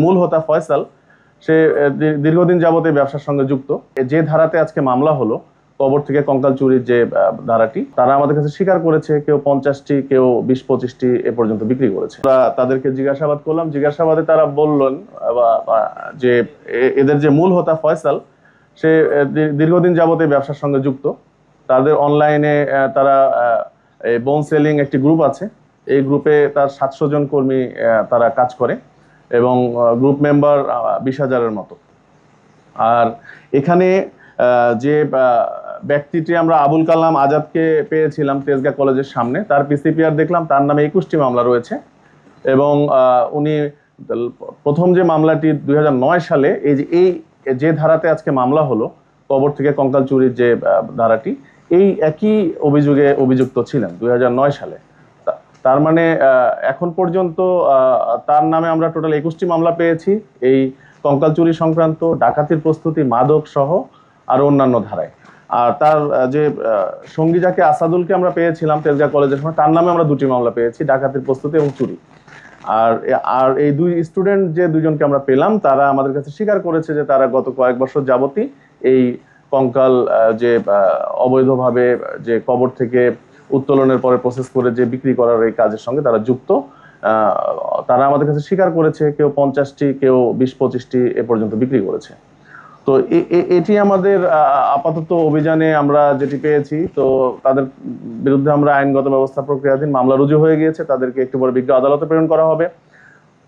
মূল হোতা ফয়সাল, সে দীর্ঘদিন যাবত এই ব্যবসার সঙ্গে যুক্ত। যে ধারাতে আজকে মামলা হলো, কবর থেকে কঙ্কাল চুরির যে ধারাটি, তারা আমাদের কাছে স্বীকার করেছে কেউ 50টি, কেউ 20-25টি এ পর্যন্ত বিক্রি করেছে। তাদেরকে জিজ্ঞাসাবাদ করলাম, জিজ্ঞাসাবাদে তারা বললেন যে এদের যে মূল হোতা ফয়সাল, সে দীর্ঘদিন যাবত এই ব্যবসার সঙ্গে যুক্ত। তাদের অনলাইনে তারা বোন সেলিং একটি গ্রুপ আছে, এই গ্রুপে তার 700 জন কর্মী তারা কাজ করে এবং গ্রুপ মেম্বার 20,000-এর মতো। আর এখানে যে ব্যক্তিটি আমরা আবুল কালাম আজাদকে পেয়েছিলাম তেজগাঁ কলেজের সামনে, তার পিসিপিআর দেখলাম, তার নামে 21টি মামলা রয়েছে এবং উনি প্রথম যে মামলাটি 2009 সালে এই যে ধারাতে আজকে মামলা হলো, কবর থেকে কঙ্কাল চুরির যে ধারাটি, এই একই অভিযোগে অভিযুক্ত ছিলেন 2009 সালে। তার মানে এখন পর্যন্ত তার নামে আমরা টোটাল 21টি মামলা পেয়েছি, এই কঙ্কাল চুরি সংক্রান্ত, ডাকাতির প্রস্তুতি, মাদক সহ আরো অন্যান্য ধারায়। আর তার যে সঙ্গী যাকে আসাদুলকে আমরা পেয়েছিলাম তেজগাঁ কলেজের সময়, তার নামে আমরা 2টি মামলা পেয়েছি, ডাকাতির প্রস্তুতি এবং চুরি। আর এই দুই স্টুডেন্ট যে দুজনকে আমরা পেলাম, তারা আমাদের কাছে স্বীকার করেছে যে তারা গত কয়েক বছর যাবতই এই কঙ্কাল যে অবৈধভাবে যে কবর থেকে উত্তোলনের পরে প্রসেস করে যে বিক্রি করার এই কাজের সঙ্গে তারা যুক্ত। তারা আমাদের কাছে স্বীকার করেছে কেউ 50টি, কেউ 20-25টি এ পর্যন্ত বিক্রি করেছে। তো এটি আমাদের আপাতত অভিযানে আমরা যেটি পেয়েছি। তো তাদের বিরুদ্ধে আমরা আইনগত ব্যবস্থা প্রক্রিয়াধীন, মামলা রুজু হয়ে গিয়েছে, তাদেরকে একটু পরে বিজ্ঞ আদালতে প্রেরণ করা হবে।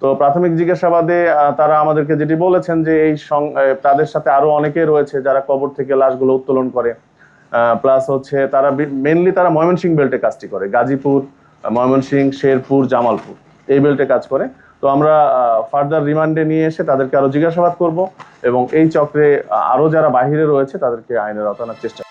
তো প্রাথমিক জিজ্ঞাসাবাদে তারা আমাদেরকে যেটি বলেছেন যে তাদের সাথে আরো অনেকে রয়েছে যারা কবর থেকে লাশগুলো উত্তোলন করে, প্লাস হচ্ছে তারা মেইনলি তারা ময়মনসিংহ বেল্টে কাজটি করে, গাজীপুর, ময়মনসিংহ, শেরপুর, জামালপুর এই বেল্টে কাজ করে। তো আমরা ফার্দার রিমান্ডে নিয়ে এসে তাদেরকে আরো জিজ্ঞাসাবাদ করব এবং এই চক্রে আরো যারা বাহিরে রয়েছে তাদেরকে আইনের আওতায় আনার চেষ্টা